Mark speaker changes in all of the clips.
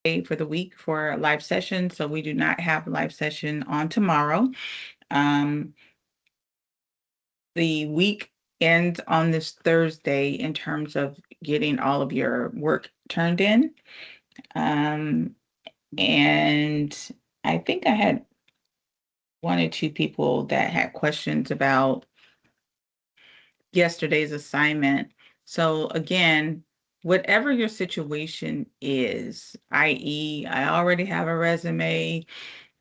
Speaker 1: day for the week for a live session. So we do not have a live session on tomorrow. Um, the week ends on this Thursday in terms of getting all of your work turned in. Um, and I think I had one or two people that had questions about yesterday's assignment. So again, whatever your situation is, i.e., I already have a resume,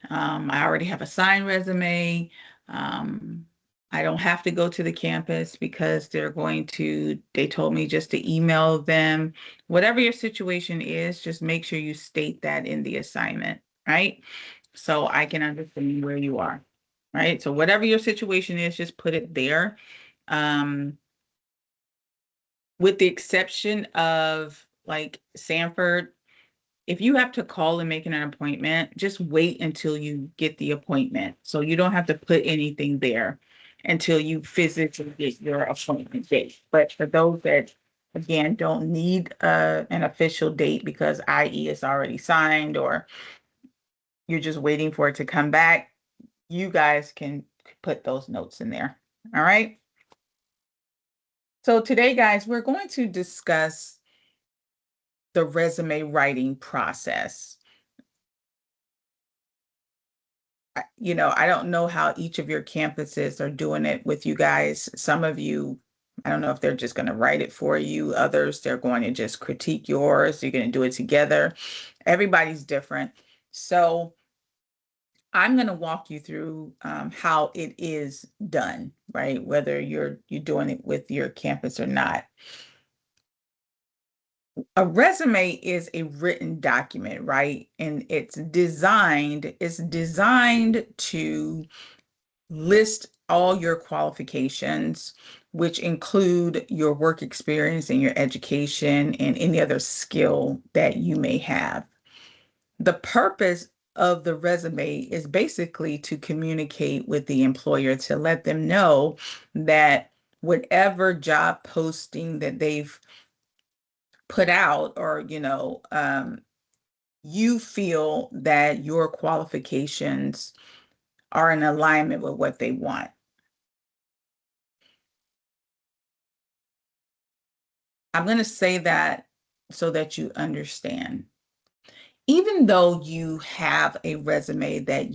Speaker 1: I already have a signed resume. Um, I don't have to go to the campus because they told me just to email them. Whatever your situation is, just make sure you state that in the assignment, right? So I can understand where you are, right? So whatever your situation is, just put it there. Um, with the exception of like Sanford, if you have to call and make an appointment, just wait until you get the appointment. So you don't have to put anything there until you physically get your appointment date. But for those that, again, don't need an official date because IE is already signed or you're just waiting for it to come back, you guys can put those notes in there. All right. So today, guys, we're going to discuss the resume writing process. I don't know how each of your campuses are doing it with you guys. Some of you, I don't know if they're just going to write it for you. Others, they're going to just critique yours. You're going to do it together. Everybody's different. So I'm going to walk you through how it is done, right? Whether you're doing it with your campus or not. A resume is a written document, right? And it's designed to list all your qualifications, which include your work experience and your education and any other skill that you may have. The purpose of the resume is basically to communicate with the employer to let them know that whatever job posting that they've put out or you feel that your qualifications are in alignment with what they want. I'm going to say that so that you understand. Even though you have a resume that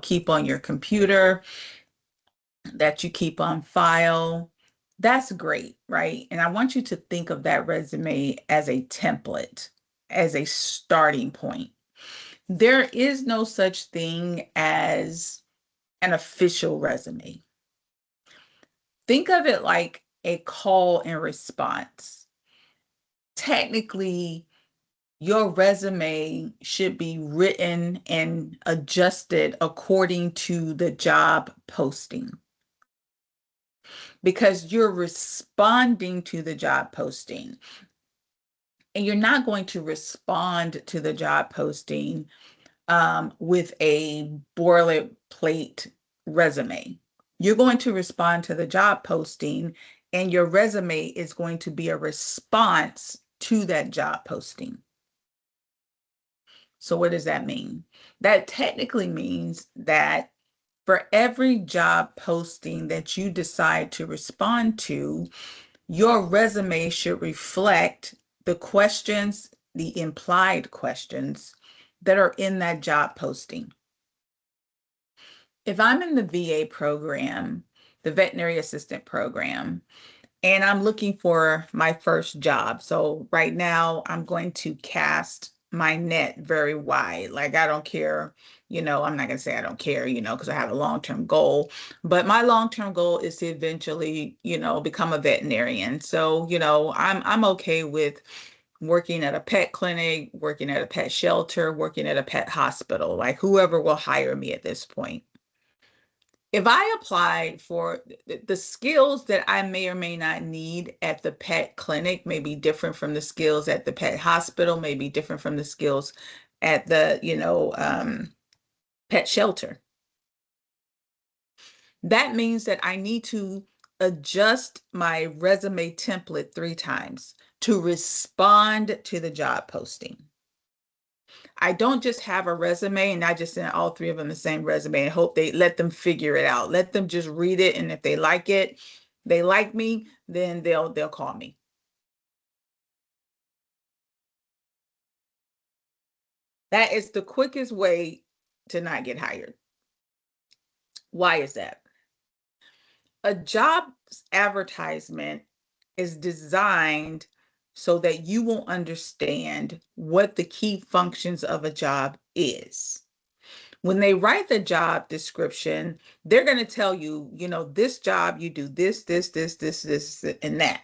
Speaker 1: keep on your computer, that you keep on file, that's great, right? And I want you to think of that resume as a template, as a starting point. There is no such thing as an official resume. Think of it like a call and response. Technically, your resume should be written and adjusted according to the job posting because you're responding to the job posting. And you're not going to respond to the job posting with a boilerplate resume. You're going to respond to the job posting, and your resume is going to be a response to that job posting. So what does that mean? That technically means that for every job posting that you decide to respond to, your resume should reflect the questions, the implied questions that are in that job posting. If I'm in the VA program, the veterinary assistant program, and I'm looking for my first job. So right now I'm going to cast my net very wide. Like I don't care, I'm not going to say I don't care, because I have a long-term goal, but my long-term goal is to eventually, become a veterinarian. So, I'm okay with working at a pet clinic, working at a pet shelter, working at a pet hospital, like whoever will hire me at this point. If I applied for the skills that I may or may not need at the pet clinic may be different from the skills at the pet hospital, may be different from the skills at the, pet shelter. That means that I need to adjust my resume template 3 times to respond to the job posting. I don't just have a resume and I just send all three of them the same resume and hope they let them figure it out. Let them just read it. And if they like it, they like me, then they'll call me. That is the quickest way to not get hired. Why is that? A job advertisement is designed so that you will understand what the key functions of a job is. When they write the job description, they're going to tell you, this job, you do this, and that.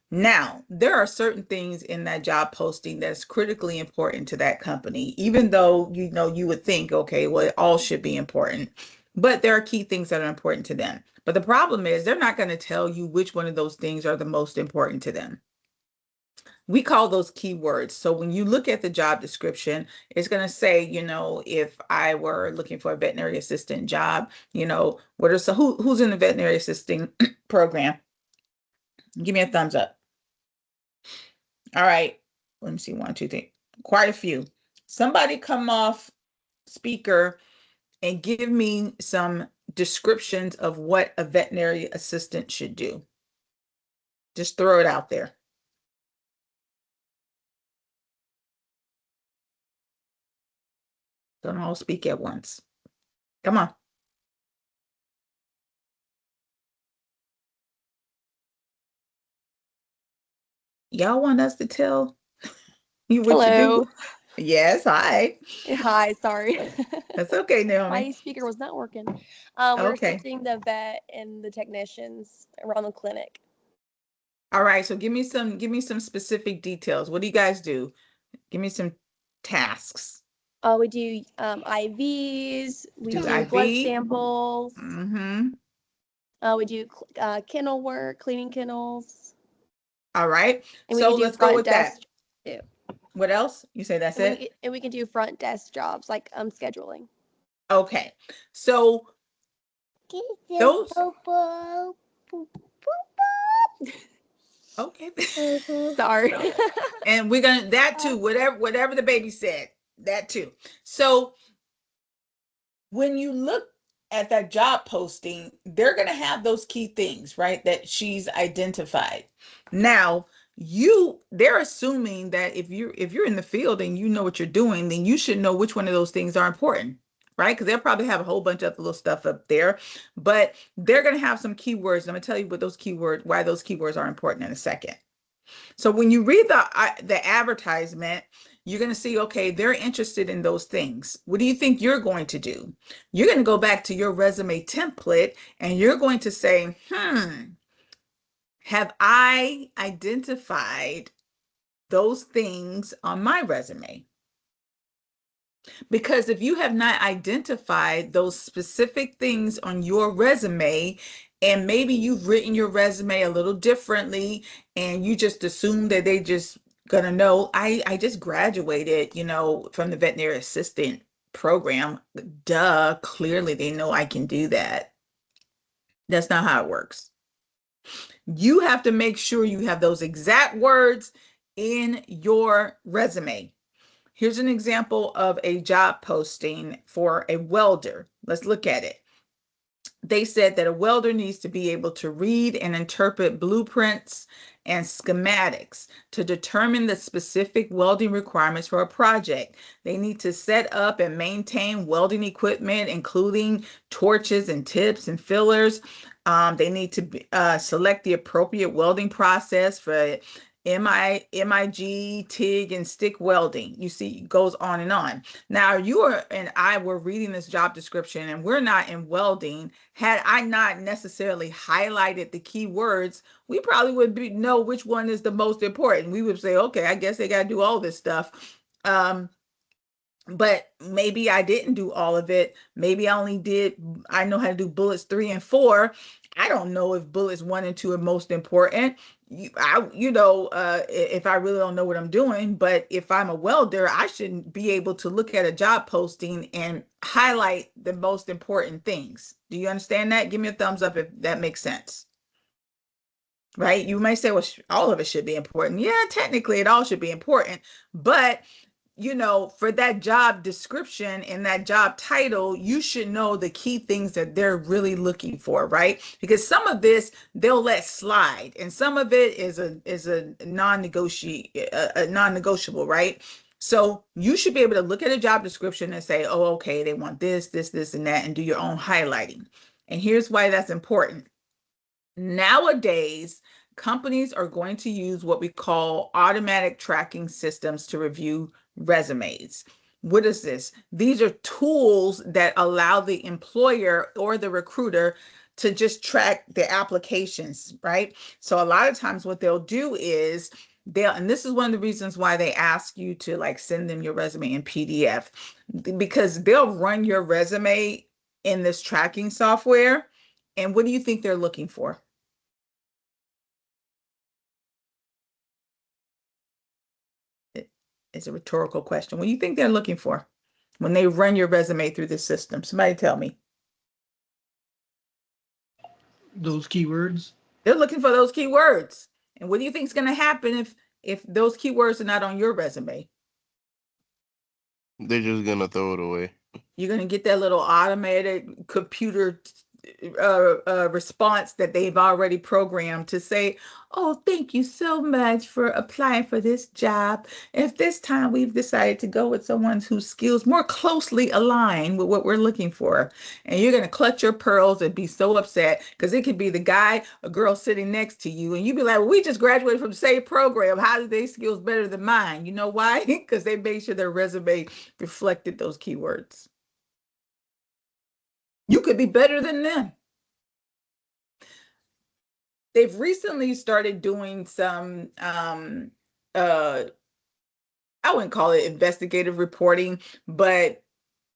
Speaker 1: Now, there are certain things in that job posting that's critically important to that company, even though, you would think, okay, well, it all should be important, but there are key things that are important to them. But the problem is they're not going to tell you which one of those things are the most important to them. We call those keywords. So when you look at the job description, it's going to say, if I were looking for a veterinary assistant job, who's in the veterinary assisting program? Give me a thumbs up. All right. Let me see. 1, 2, 3. Quite a few. Somebody come off speaker and give me some descriptions of what a veterinary assistant should do. Just throw it out there. Don't all speak at once. Come on. Y'all want us to tell you what you do?
Speaker 2: Hello.
Speaker 1: Yes, hi.
Speaker 2: Hi, sorry.
Speaker 1: That's okay, Naomi.
Speaker 2: My speaker was not working. We're
Speaker 1: Okay.
Speaker 2: assisting the vet and the technicians around the clinic.
Speaker 1: All right. So give me some specific details. What do you guys do? Give me some tasks.
Speaker 2: We do IVs, we
Speaker 1: Do
Speaker 2: do blood
Speaker 1: IV?
Speaker 2: samples,
Speaker 1: Mm-hmm.
Speaker 2: we do kennel work, cleaning kennels,
Speaker 1: All right.
Speaker 2: and we can
Speaker 1: So
Speaker 2: do
Speaker 1: let's go
Speaker 2: front
Speaker 1: with that.
Speaker 2: desk too.
Speaker 1: What else? You say that's it?
Speaker 2: And we can do front desk jobs like scheduling.
Speaker 1: Okay. So those, okay.
Speaker 2: Sorry.
Speaker 1: And we're gonna that too, whatever the baby said, that too. So when you look at that job posting, they're going to have those key things, right? That she's identified. Now, they're assuming that if you're in the field and you know what you're doing, then you should know which one of those things are important, right? Because they'll probably have a whole bunch of little stuff up there, but they're going to have some keywords. I'm going to tell you why those keywords are important in a second. So when you read the advertisement, you're going to see, okay, they're interested in those things. What do you think you're going to do? You're going to go back to your resume template and you're going to say, have I identified those things on my resume? Because if you have not identified those specific things on your resume, and maybe you've written your resume a little differently, and you just assume that they just gonna know, I just graduated, from the veterinary assistant program. Duh, clearly they know I can do that. That's not how it works. You have to make sure you have those exact words in your resume. Here's an example of a job posting for a welder. Let's look at it. They said that a welder needs to be able to read and interpret blueprints and schematics to determine the specific welding requirements for a project. They need to set up and maintain welding equipment, including torches and tips and fillers. They need to select the appropriate welding process for MIG, TIG, and stick welding. You see, it goes on and on. Now, and I were reading this job description, and we're not in welding. Had I not necessarily highlighted the key words, we probably would know which one is the most important. We would say, okay, I guess they got to do all this stuff. But maybe I didn't do all of it. Maybe I know how to do bullets 3 and 4. I don't know if bullets 1 and 2 are most important. If I really don't know what I'm doing, but if I'm a welder, I shouldn't be able to look at a job posting and highlight the most important things. Do you understand that? Give me a thumbs up if that makes sense. Right? You may say, well, all of it should be important. Yeah, technically it all should be important, but for that job description and that job title, you should know the key things that they're really looking for, right? Because some of this they'll let slide, and some of it is a non-negotiable, right? So you should be able to look at a job description and say, oh, okay, they want this, and that, and do your own highlighting. And here's why that's important. Nowadays, companies are going to use what we call automatic tracking systems to review resumes. What is this? These are tools that allow the employer or the recruiter to just track the applications, right? So a lot of times what they'll do is and this is one of the reasons why they ask you to like send them your resume in PDF, because they'll run your resume in this tracking software. And what do you think they're looking for? It's a rhetorical question. What do you think they're looking for when they run your resume through this system? Somebody tell me.
Speaker 3: Those keywords.
Speaker 1: They're looking for those keywords. And what do you think is going to happen if those keywords are not on your resume?
Speaker 4: They're just gonna throw it away.
Speaker 1: You're going to get that little automated computer response that they've already programmed to say, oh, thank you so much for applying for this job. If this time we've decided to go with someone whose skills more closely align with what we're looking for. And you're going to clutch your pearls and be so upset because it could be the guy or girl sitting next to you. And you'd be like, well, we just graduated from the same program. How are their skills better than mine? You know why? Because they made sure their resume reflected those keywords. You could be better than them. They've recently started doing some I wouldn't call it investigative reporting, but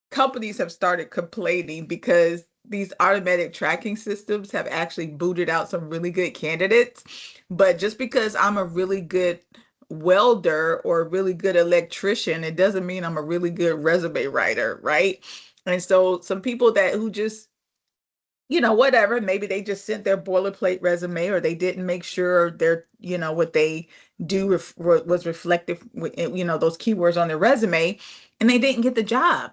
Speaker 1: companies have started complaining because these automatic tracking systems have actually booted out some really good candidates. But just because I'm a really good welder or a really good electrician, it doesn't mean I'm a really good resume writer, right? And so some people who just whatever, maybe they just sent their boilerplate resume, or they didn't make sure their, what they do was reflective with, those keywords on their resume, and they didn't get the job.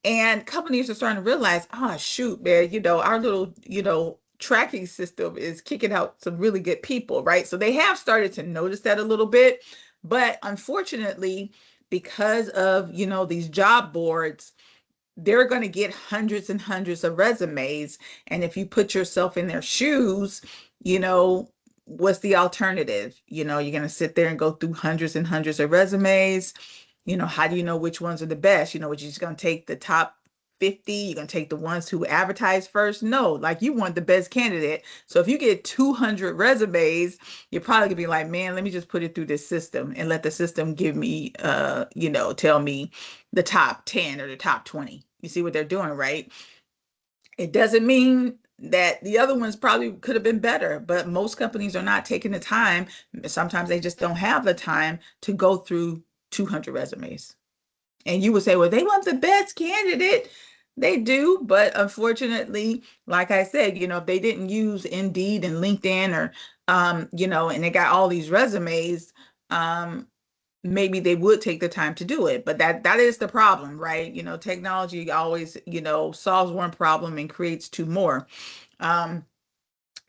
Speaker 1: And companies are starting to realize, oh, shoot, man, our little, tracking system is kicking out some really good people, right? So they have started to notice that a little bit. But unfortunately, because of, these job boards, they're going to get hundreds and hundreds of resumes. And if you put yourself in their shoes, what's the alternative? You're going to sit there and go through hundreds and hundreds of resumes. How do you know which ones are the best? You're just going to take the top 50, you're going to take the ones who advertise first? No, like, you want the best candidate. So if you get 200 resumes, you're probably gonna be like, man, let me just put it through this system and let the system give me, tell me the top 10 or the top 20. You see what they're doing, right? It doesn't mean that the other ones probably could have been better, but most companies are not taking the time. Sometimes they just don't have the time to go through 200 resumes. And you would say, well, they want the best candidate. They do, but unfortunately, like I said, if they didn't use Indeed and LinkedIn, or, and they got all these resumes, maybe they would take the time to do it. But that is the problem, right? Technology always, solves one problem and creates two more.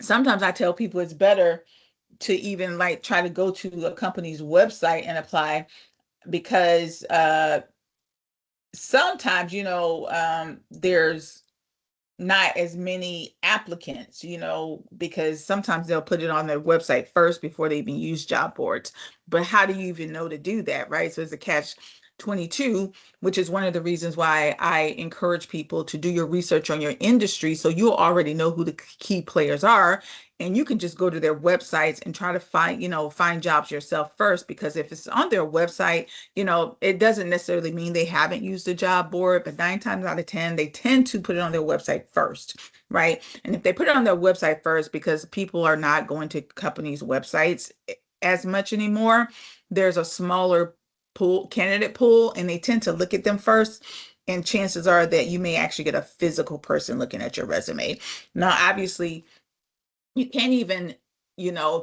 Speaker 1: Sometimes I tell people it's better to even like try to go to a company's website and apply, because sometimes, there's not as many applicants, because sometimes they'll put it on their website first before they even use job boards. But how do you even know to do that, right? So it's a catch 22, which is one of the reasons why I encourage people to do your research on your industry, so you'll already know who the key players are, and you can just go to their websites and try to find jobs yourself first. Because if it's on their website, it doesn't necessarily mean they haven't used a job board, but 9 times out of 10, they tend to put it on their website first, right? And if they put it on their website first, because people are not going to companies' websites as much anymore, there's a smaller candidate pool, and they tend to look at them first. And chances are that you may actually get a physical person looking at your resume. Now, obviously, you can't even,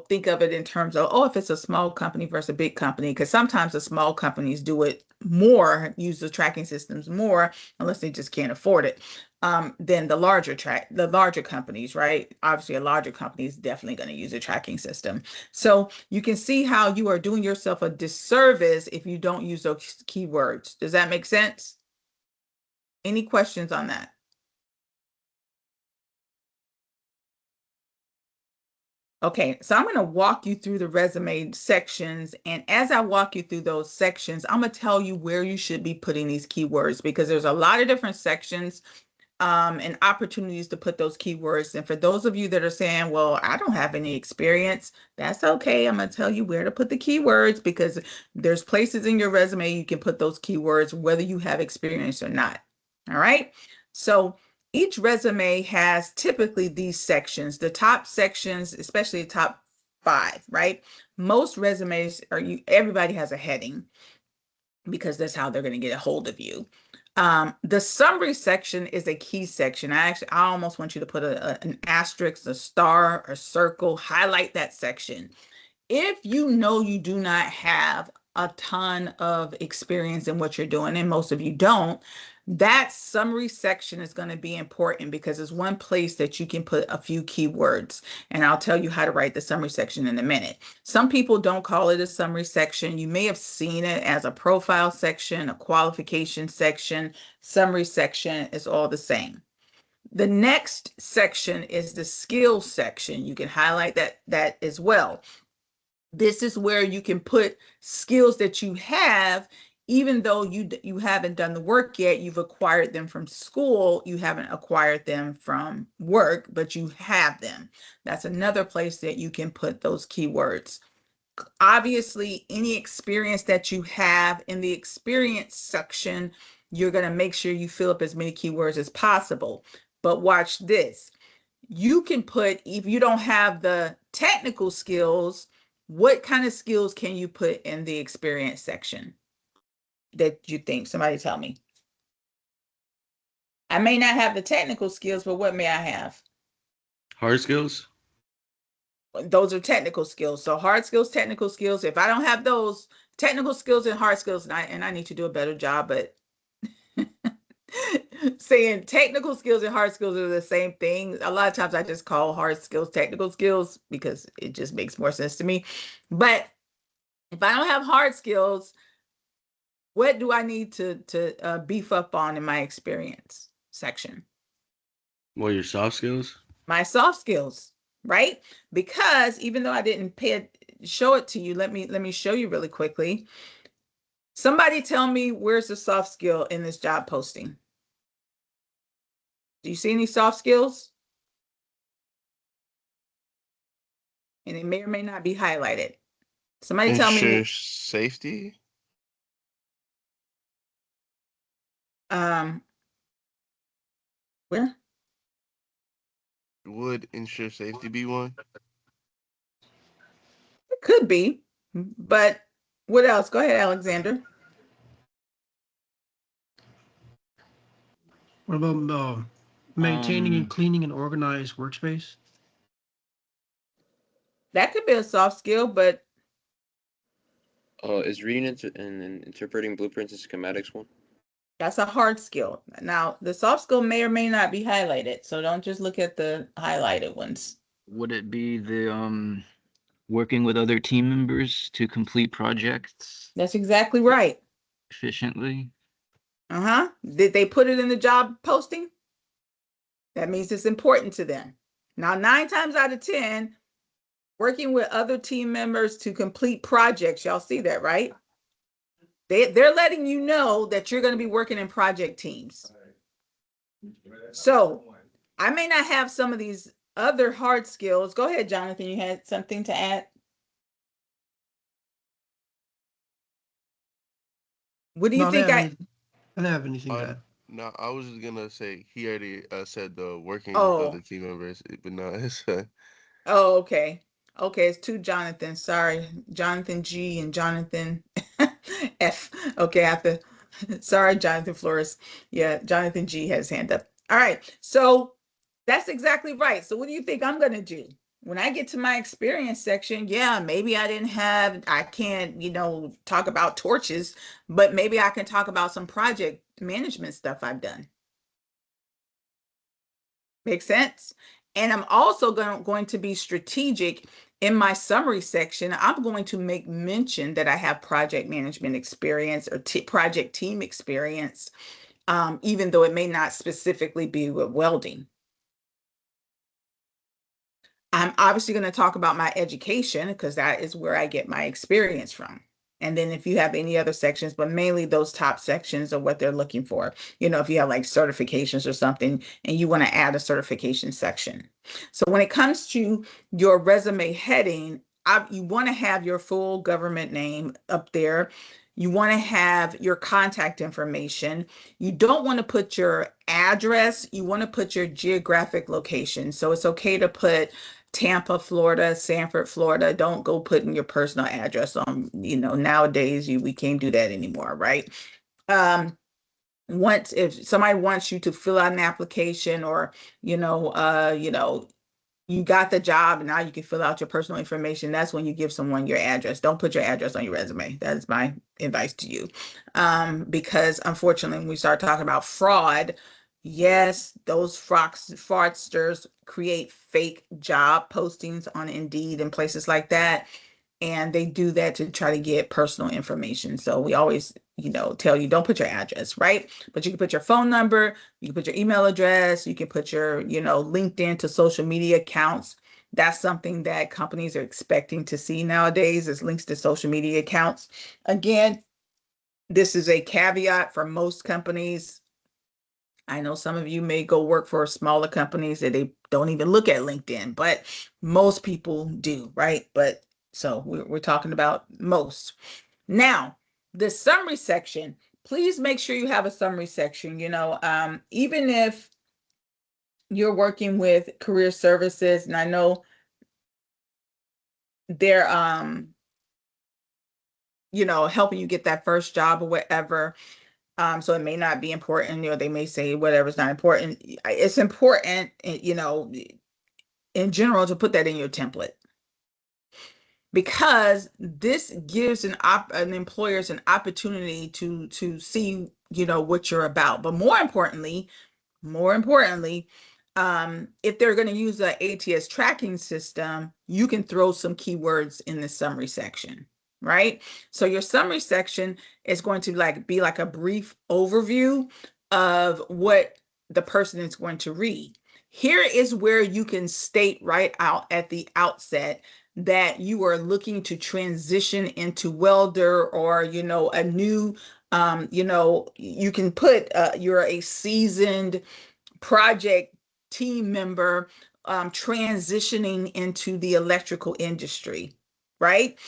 Speaker 1: think of it in terms of, oh, if it's a small company versus a big company, because sometimes the small companies do it more, use the tracking systems more, unless they just can't afford it, than the larger companies, right? Obviously, a larger company is definitely going to use a tracking system. So you can see how you are doing yourself a disservice if you don't use those keywords. Does that make sense? Any questions on that? Okay, so I'm going to walk you through the resume sections. And as I walk you through those sections, I'm going to tell you where you should be putting these keywords because there's a lot of different sections and opportunities to put those keywords. And for those of you that are saying, well, I don't have any experience, that's okay. I'm going to tell you where to put the keywords because there's places in your resume you can put those keywords, whether you have experience or not. All right. So each resume has typically these sections, the top sections, especially the top 5, right? Most resumes everybody has a heading because that's how they're going to get a hold of you. The summary section is a key section. I almost want you to put an asterisk, a star, a circle, highlight that section. If you know you do not have a ton of experience in what you're doing, and most of you don't, that summary section is going to be important because it's one place that you can put a few keywords. And I'll tell you how to write the summary section in a minute. Some people don't call it a summary section. You may have seen it as a profile section, a qualification section, summary section is all the same. The next section is the skills section. You can highlight that as well. This is where you can put skills that you have, even though you haven't done the work yet. You've acquired them from school. You haven't acquired them from work, but you have them. That's another place that you can put those keywords. Obviously, any experience that you have in the experience section, you're going to make sure you fill up as many keywords as possible. But watch this. You can put, if you don't have the technical skills, what kind of skills can you put in the experience section that you think? Somebody tell me. I may not have the technical skills, but what may I have?
Speaker 4: Hard skills?
Speaker 1: Those are technical skills. So hard skills, technical skills. If I don't have those technical skills and hard skills, and I need to do a better job, but saying technical skills and hard skills are the same thing. A lot of times I just call hard skills technical skills because it just makes more sense to me. But if I don't have hard skills, what do I need to beef up on in my experience section?
Speaker 4: Well, your soft skills?
Speaker 1: My soft skills, right? Because even though I didn't show it to you, let me show you really quickly. Somebody tell me, where's the soft skill in this job posting? Do you see any soft skills? And it may or may not be highlighted. Somebody tell me.
Speaker 5: Ensure safety.
Speaker 1: Where?
Speaker 5: Would ensure safety be one?
Speaker 1: It could be, but what else? Go ahead, Alexander.
Speaker 3: What about maintaining and cleaning an organized workspace?
Speaker 1: That could be a soft skill, but
Speaker 6: Is reading and interpreting blueprints and schematics one?
Speaker 1: that's a hard skill. Now, the soft skill may or may not be highlighted, so don't just look at the highlighted ones.
Speaker 7: Would it be the working with other team members to complete projects
Speaker 1: That's exactly right.
Speaker 7: efficiently?
Speaker 1: Uh-huh. Did they put it in the job posting? That means it's important to them. Now, 9 times out of 10, working with other team members to complete projects, y'all see that, right? They're letting you know that you're going to be working in project teams. So I may not have some of these other hard skills. Go ahead, Jonathan. You had something to add? What do you think?
Speaker 3: I don't have anything to add.
Speaker 5: No, I was just gonna say he already said the working with
Speaker 1: Oh.
Speaker 5: other team members, but no, it's
Speaker 1: Oh, okay. Okay, it's 2 Jonathan. Sorry, Jonathan G and Jonathan F. Okay, I have to. Sorry, Jonathan Flores. Yeah, Jonathan G has his hand up. All right, so that's exactly right. So what do you think I'm gonna do? When I get to my experience section, yeah, maybe I can't, talk about torches, but maybe I can talk about some project management stuff I've done. Make sense? And I'm also going to be strategic in my summary section. I'm going to make mention that I have project management experience or project team experience, even though it may not specifically be with welding. I'm obviously going to talk about my education because that is where I get my experience from. And then if you have any other sections, but mainly those top sections are what they're looking for. If you have like certifications or something and you want to add a certification section. So when it comes to your resume heading, you want to have your full government name up there. You want to have your contact information. You don't want to put your address. You want to put your geographic location. So it's okay to put Tampa, Florida, Sanford, Florida. Don't go putting your personal address on, nowadays we can't do that anymore, right? Once if somebody wants you to fill out an application or, you got the job and now you can fill out your personal information, that's when you give someone your address. Don't put your address on your resume. That is my advice to you. Because unfortunately, when we start talking about fraud, yes, those fraudsters create fake job postings on Indeed and places like that. And they do that to try to get personal information. So we always, tell you don't put your address, right? But you can put your phone number, you can put your email address, you can put your, LinkedIn to social media accounts. That's something that companies are expecting to see nowadays is links to social media accounts. Again, this is a caveat for most companies. I know some of you may go work for smaller companies that they don't even look at LinkedIn, but most people do, right? But so we're talking about most. Now, the summary section, please make sure you have a summary section. Even if you're working with career services, and I know they're helping you get that first job or whatever. So it may not be important, they may say whatever's not important. It's important, in general to put that in your template because this gives an employers an opportunity to see, what you're about. But more importantly, if they're going to use an ATS tracking system, you can throw some keywords in the summary section, right? So your summary section is going to be like a brief overview of what the person is going to read. Here is where you can state right out at the outset that you are looking to transition into welder or, a new, you can put you're a seasoned project team member transitioning into the electrical industry, right?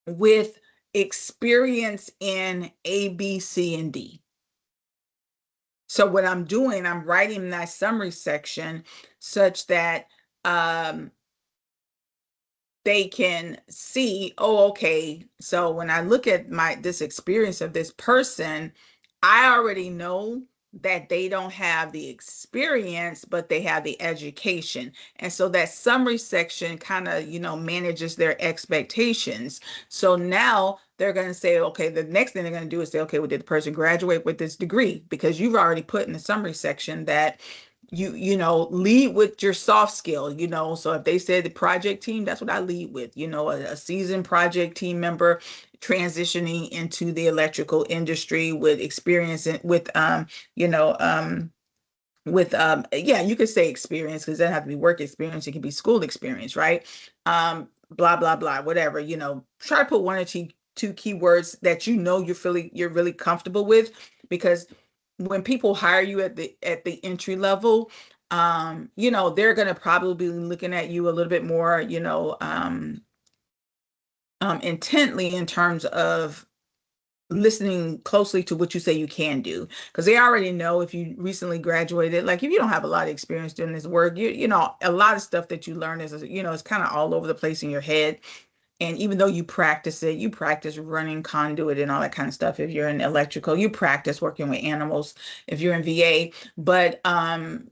Speaker 1: With experience in A, B, C, and D. So what I'm doing, I'm writing that summary section such that they can see, oh, okay, so when I look at this experience of this person, I already know that they don't have the experience, but they have the education. And so that summary section kind of, manages their expectations. So now they're going to say, okay, the next thing they're going to do is say, okay, well, did the person graduate with this degree? Because you've already put in the summary section that lead with your soft skill, so if they said the project team, that's what I lead with, a seasoned project team member transitioning into the electrical industry with experience yeah, you could say experience because it doesn't have to be work experience, it can be school experience, right? Blah blah blah, whatever, try to put one or two keywords that you're really comfortable with, because when people hire you at the entry level, they're going to probably be looking at you a little bit more, intently in terms of listening closely to what you say you can do, because they already know if you recently graduated, like if you don't have a lot of experience doing this work, a lot of stuff that you learn is, it's kind of all over the place in your head. And even though you practice it, you practice running conduit and all that kind of stuff. If you're in electrical, you practice working with animals if you're in VA. But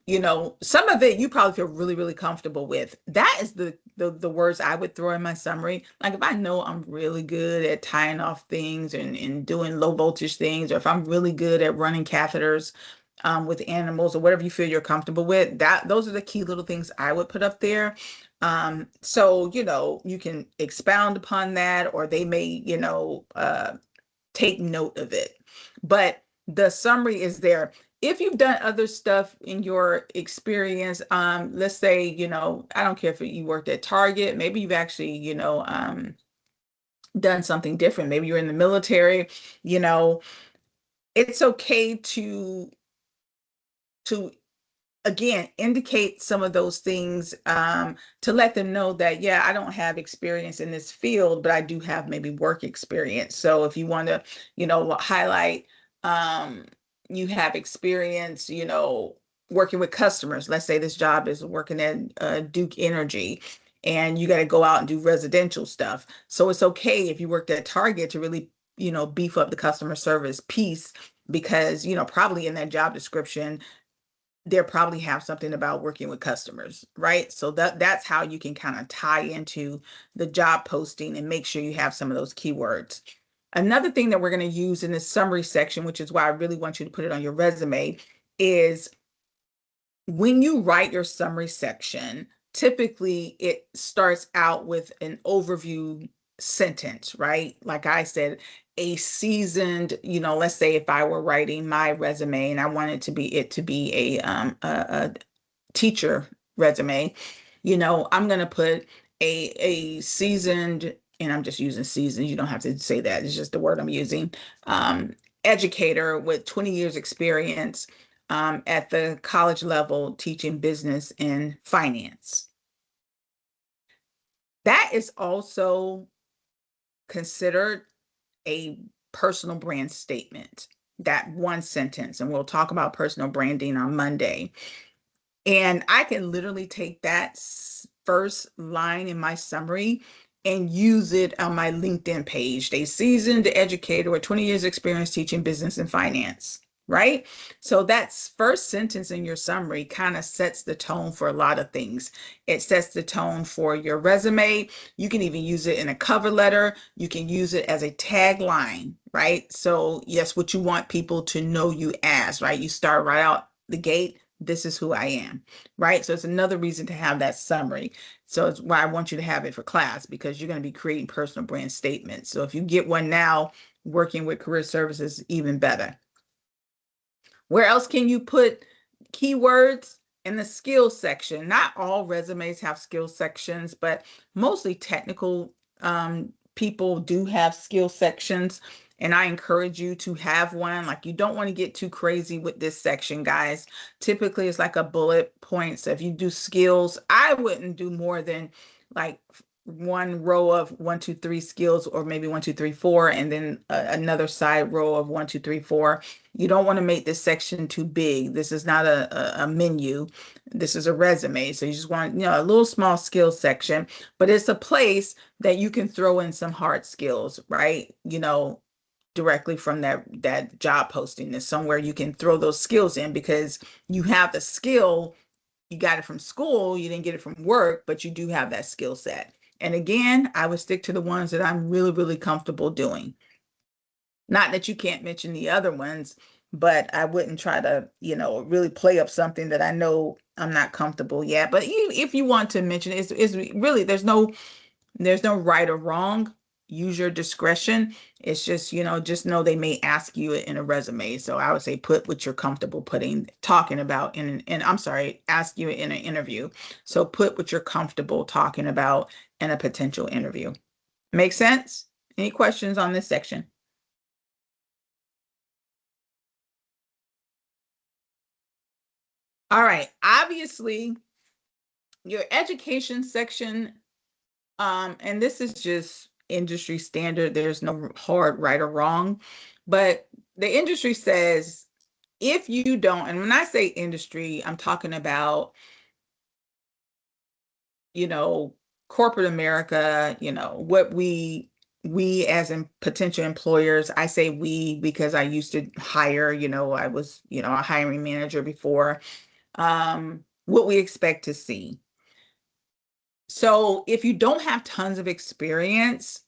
Speaker 1: you know, some of it you probably feel really, really comfortable with. That is the words I would throw in my summary. Like if I know I'm really good at tying off things and doing low voltage things, or if I'm really good at running catheters with animals or whatever you feel you're comfortable with, that those are the key little things I would put up there. So, you know, you can expound upon that, or they may, you know, take note of it. But the summary is there. If you've done other stuff in your experience, let's say, you know, I don't care if you worked at Target, maybe you've actually, you know, done something different. Maybe you're in the military, you know, it's okay to again indicate some of those things, to let them know that, yeah, I don't have experience in this field, but I do have maybe work experience. So if you want to, you know, highlight, um, you have experience, you know, working with customers. Let's say this job is working at Duke Energy, and you got to go out and do residential stuff. So it's okay if you worked at Target to really, you know, beef up the customer service piece, because, you know, probably in that job description they probably have something about working with customers, right? So that's how you can kind of tie into the job posting and make sure you have some of those keywords. Another thing that we're going to use in this summary section, which is why I really want you to put it on your resume, is when you write your summary section, typically it starts out with an overview sentence, right? Like I said, a seasoned, you know, let's say if I were writing my resume and I wanted to be a teacher resume, you know, I'm going to put a seasoned, and I'm just using seasoned. You don't have to say that. It's just the word I'm using. Educator with 20 years experience at the college level teaching business and finance. That is also considered a personal brand statement, that one sentence. And we'll talk about personal branding on Monday. And I can literally take that first line in my summary and use it on my LinkedIn page. A seasoned educator with 20 years experience teaching business and finance, right? So that first sentence in your summary kind of sets the tone for a lot of things. It sets the tone for your resume. You can even use it in a cover letter. You can use it as a tagline, right? So yes, what you want people to know you as, right? You start right out the gate, this is who I am, right? So it's another reason to have that summary. So it's why I want you to have it for class, because you're going to be creating personal brand statements. So if you get one now, working with career services, even better. Where else can you put keywords? In the skills section. Not all resumes have skills sections, but mostly technical people do have skill sections. And I encourage you to have one. Like, you don't want to get too crazy with this section, guys. Typically, it's like a bullet point. So if you do skills, I wouldn't do more than like one row of 1, 2, 3 skills, or maybe 1, 2, 3, 4, and then another side row of 1, 2, 3, 4. You don't want to make this section too big. This is not a menu. This is a resume. So you just want, you know, a little small skills section, but it's a place that you can throw in some hard skills, right? You know, directly from that job posting. There's somewhere you can throw those skills in, because you have the skill. You got it from school. You didn't get it from work, but you do have that skill set. And again, I would stick to the ones that I'm really, really comfortable doing. Not that you can't mention the other ones, but I wouldn't try to, you know, really play up something that I know I'm not comfortable yet. But if you want to mention it, it's really, there's no right or wrong. Use your discretion. It's just, you know, just know they may ask you it in a resume. So I would say put what you're comfortable talking about I'm sorry, ask you in an interview. So put what you're comfortable talking about in a potential interview. Make sense? Any questions on this section? All right. Obviously, your education section, and this is just industry standard. There's no hard right or wrong, but the industry says if you don't, and when I say industry, I'm talking about, you know, corporate America, what we as in potential employers, I say we because I used to hire, I was, a hiring manager before, what we expect to see. So if you don't have tons of experience,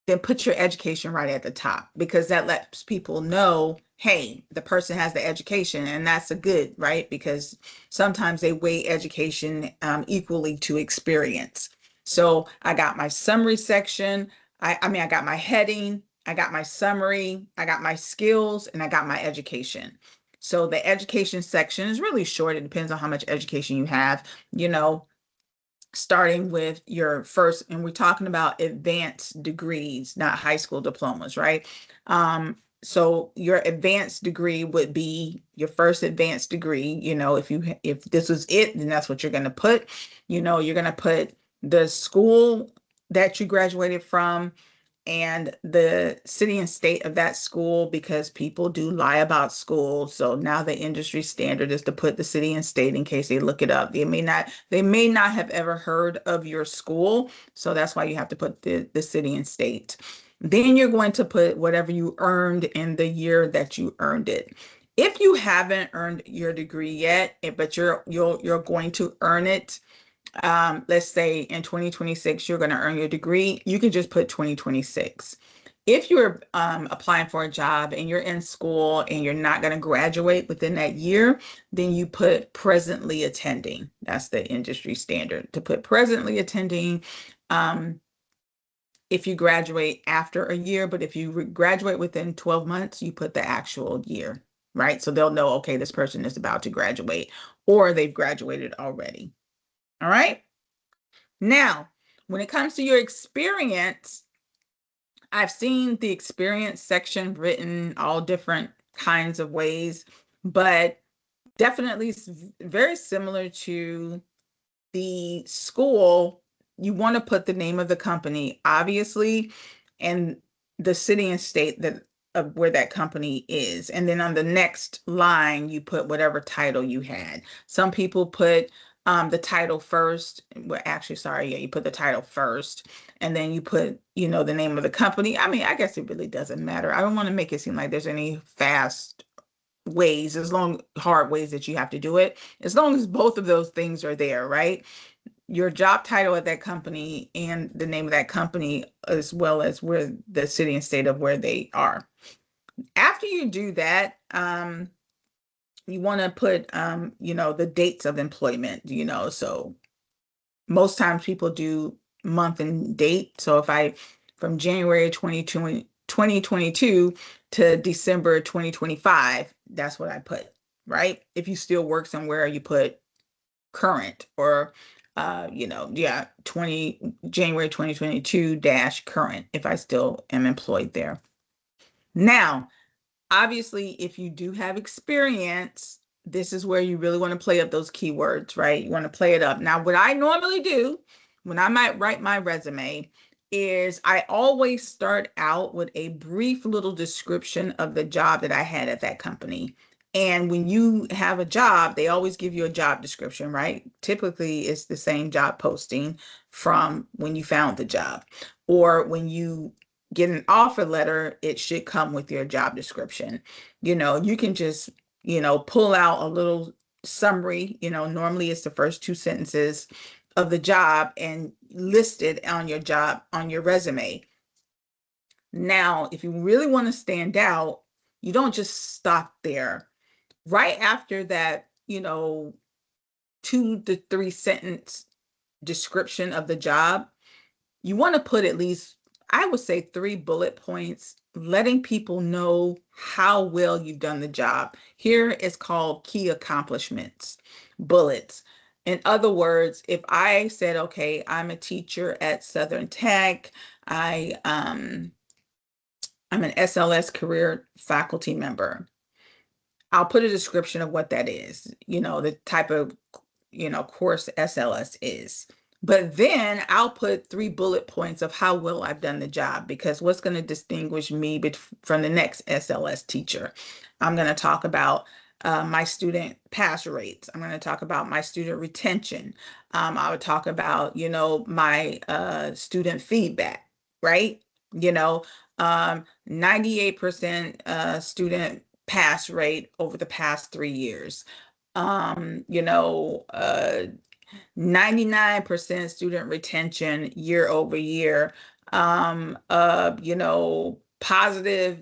Speaker 1: then put your education right at the top, because that lets people know, hey, the person has the education, and that's a good, right? Because sometimes they weigh education equally to experience. So I got my summary section. I got my heading, I got my summary, I got my skills, and I got my education. So the education section is really short. It depends on how much education you have, starting with your first, and we're talking about advanced degrees, not high school diplomas, right? So your advanced degree would be your first advanced degree. If this was it, then that's what you're going to put. You're going to put the school that you graduated from and the city and state of that school, because people do lie about school. So now the industry standard is to put the city and state in case they look it up. They may not have ever heard of your school. So that's why you have to put the city and state. Then you're going to put whatever you earned in the year that you earned it. If you haven't earned your degree yet, but you're going to earn it, let's say in 2026, you're going to earn your degree, you can just put 2026. If you're applying for a job and you're in school and you're not going to graduate within that year, then you put presently attending. That's the industry standard, to put presently attending. If you graduate after a year, but if you graduate within 12 months, you put the actual year, right? So they'll know, okay, this person is about to graduate, or they've graduated already. All right. Now, when it comes to your experience, I've seen the experience section written all different kinds of ways, but definitely very similar to the school. You want to put the name of the company, obviously, and the city and state that of where that company is. And then on the next line, you put whatever title you had. Some people put the title first. Well, actually, sorry, yeah, you put the title first, and then you put, the name of the company. I mean, I guess it really doesn't matter. I don't want to make it seem like there's any fast ways, hard ways that you have to do it, as long as both of those things are there, right? Your job title at that company and the name of that company, as well as where the city and state of where they are. After you do that, you want to put, the dates of employment, so most times people do month and date. So from January 2022 to December 2025, that's what I put, right? If you still work somewhere, you put current, or January 2022 dash current, if I still am employed there. Now, obviously, if you do have experience, this is where you really want to play up those keywords, right? You want to play it up. Now, what I normally do when I might write my resume is I always start out with a brief little description of the job that I had at that company. And when you have a job, they always give you a job description, right? Typically, it's the same job posting from when you found the job, or when you get an offer letter, it should come with your job description. You can just, pull out a little summary, normally it's the first two sentences of the job and list it on your resume. Now, if you really want to stand out, you don't just stop there. Right after that, 2 to 3 sentence description of the job, you want to put at least, I would say, 3 bullet points, letting people know how well you've done the job. Here it's called key accomplishments, bullets. In other words, if I said, okay, I'm a teacher at Southern Tech, I'm an SLS career faculty member, I'll put a description of what that is, the type of, course SLS is. But then I'll put 3 bullet points of how well I've done the job, because what's going to distinguish me from the next SLS teacher? I'm going to talk about my student pass rates. I'm going to talk about my student retention. I would talk about, my student feedback, right? 98% student pass rate over the past 3 years. 99% student retention year over year. Positive,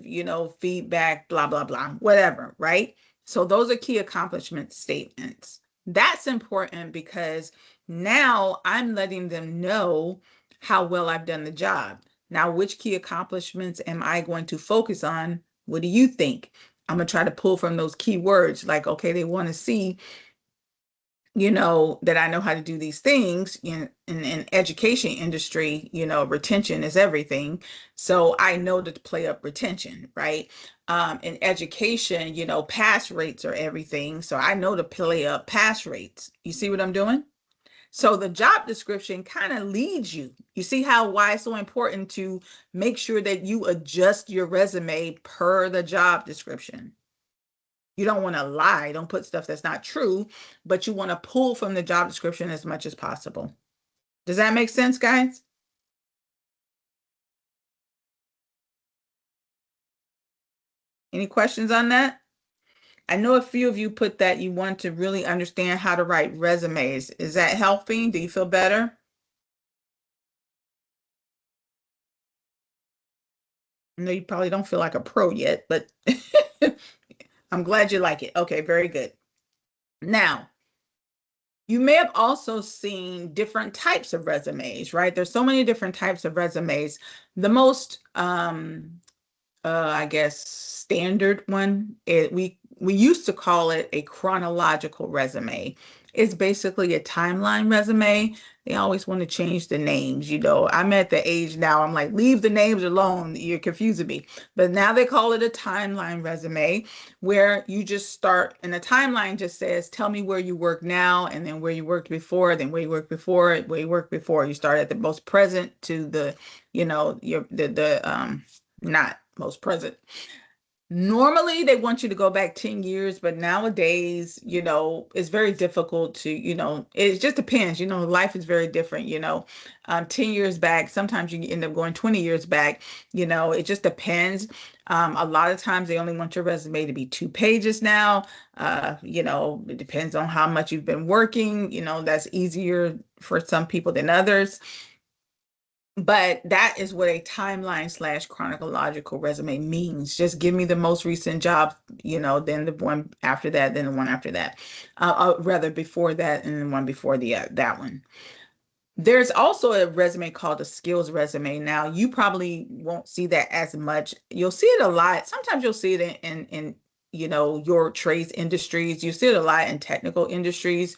Speaker 1: feedback, blah, blah, blah, whatever, right? So those are key accomplishment statements. That's important because now I'm letting them know how well I've done the job. Now, which key accomplishments am I going to focus on? What do you think? I'm going to try to pull from those key words like, okay, they want to see that I know how to do these things in education industry, retention is everything. So I know to play up retention, right? In education, pass rates are everything. So I know to play up pass rates. You see what I'm doing? So the job description kind of leads you. You see why it's so important to make sure that you adjust your resume per the job description. You don't want to lie, don't put stuff that's not true, but you want to pull from the job description as much as possible. Does that make sense, guys? Any questions on that? I know a few of you put that you want to really understand how to write resumes. Is that helping? Do you feel better? I know you probably don't feel like a pro yet, but I'm glad you like it. Okay, very good. Now, you may have also seen different types of resumes, right? There's so many different types of resumes. The most, I guess, standard one, we used to call it a chronological resume. It's basically a timeline resume. They always want to change the names. I'm at the age now, I'm like, leave the names alone. You're confusing me. But now they call it a timeline resume, where you just start, and the timeline just says, tell me where you work now, and then where you worked before, then where you worked before, where you worked before. You start at the most present to the, not most present. Normally, they want you to go back 10 years, but nowadays, it's very difficult to, it just depends. Life is very different, 10 years back, sometimes you end up going 20 years back, it just depends. A lot of times they only want your resume to be 2 pages now. It depends on how much you've been working, that's easier for some people than others. But that is what a timeline / chronological resume means. Just give me the most recent job, then the one after that, then the one after that. Rather before that and the one before that one. There's also a resume called a skills resume. Now, you probably won't see that as much. You'll see it a lot. Sometimes you'll see it in your trades industries. You see it a lot in technical industries.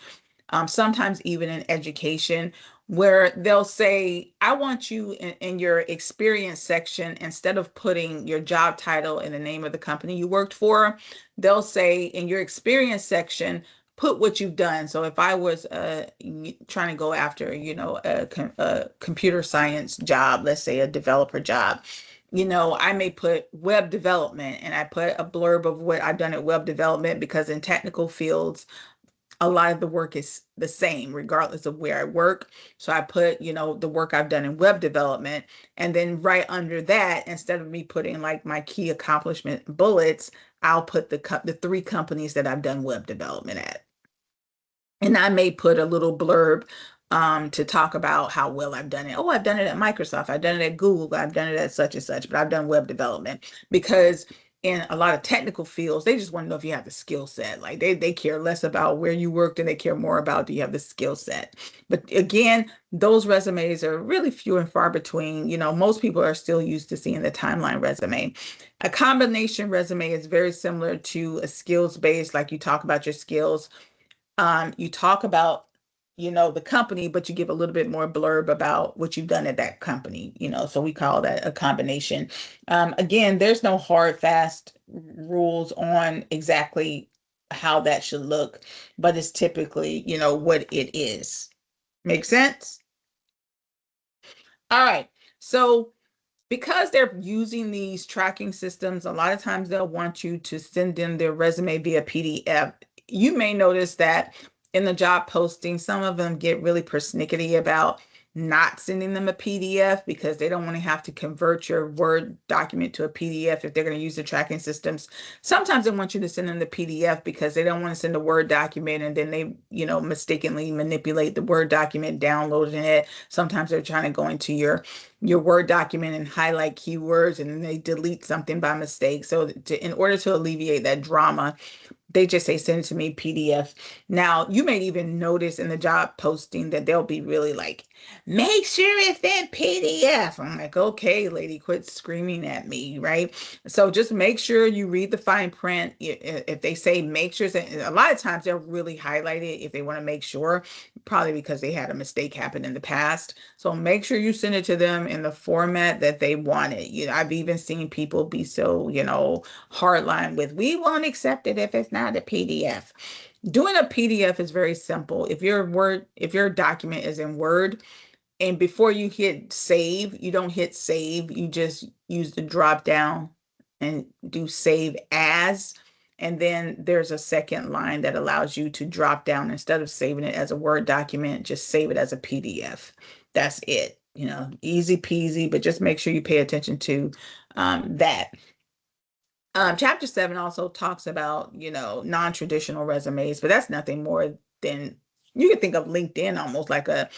Speaker 1: Sometimes even in education, where they'll say, I want you in your experience section, instead of putting your job title and the name of the company you worked for, they'll say in your experience section, put what you've done. So if I was trying to go after, a computer science job, let's say a developer job, I may put web development, and I put a blurb of what I've done at web development, because in technical fields, a lot of the work is the same regardless of where I work. So I put, the work I've done in web development, and then right under that, instead of me putting like my key accomplishment bullets, I'll put the 3 companies that I've done web development at. And I may put a little blurb to talk about how well I've done it. Oh, I've done it at Microsoft. I've done it at Google. I've done it at such and such, but I've done web development. Because in a lot of technical fields, they just want to know if you have the skill set. Like they care less about where you worked, and they care more about, do you have the skill set. But again, those resumes are really few and far between. Most people are still used to seeing the timeline resume. A combination resume is very similar to a skills based, like you talk about your skills. You talk about, the company, but you give a little bit more blurb about what you've done at that company, so we call that a combination. Again, there's no hard, fast rules on exactly how that should look, but it's typically, what it is. Make sense? All right. So because they're using these tracking systems, a lot of times they'll want you to send them their resume via PDF. You may notice that in the job posting, some of them get really persnickety about not sending them a PDF because they don't want to have to convert your Word document to a PDF if they're going to use the tracking systems. Sometimes they want you to send them the PDF because they don't want to send a Word document and then they, mistakenly manipulate the Word document, downloading it. Sometimes they're trying to go into your Word document and highlight keywords and then they delete something by mistake. So in order to alleviate that drama, they just say send it to me PDF. Now, you may even notice in the job posting that they'll be really like, make sure it's that PDF. I'm like, okay, lady, quit screaming at me, right? So just make sure you read the fine print. If they say make sure, a lot of times they'll really highlight it if they want to make sure, probably because they had a mistake happen in the past. So make sure you send it to them in the format that they want it. I've even seen people be so, hardline with, we won't accept it if it's not a PDF. Doing a PDF is very simple. If your document is in Word, and before you hit save, you don't hit save, you just use the drop down and do save as. And then there's a second line that allows you to drop down, instead of saving it as a Word document, just save it as a PDF. That's it. Easy peasy, but just make sure you pay attention to that. Chapter 7 also talks about, non-traditional resumes, but that's nothing more than, you can think of LinkedIn almost like a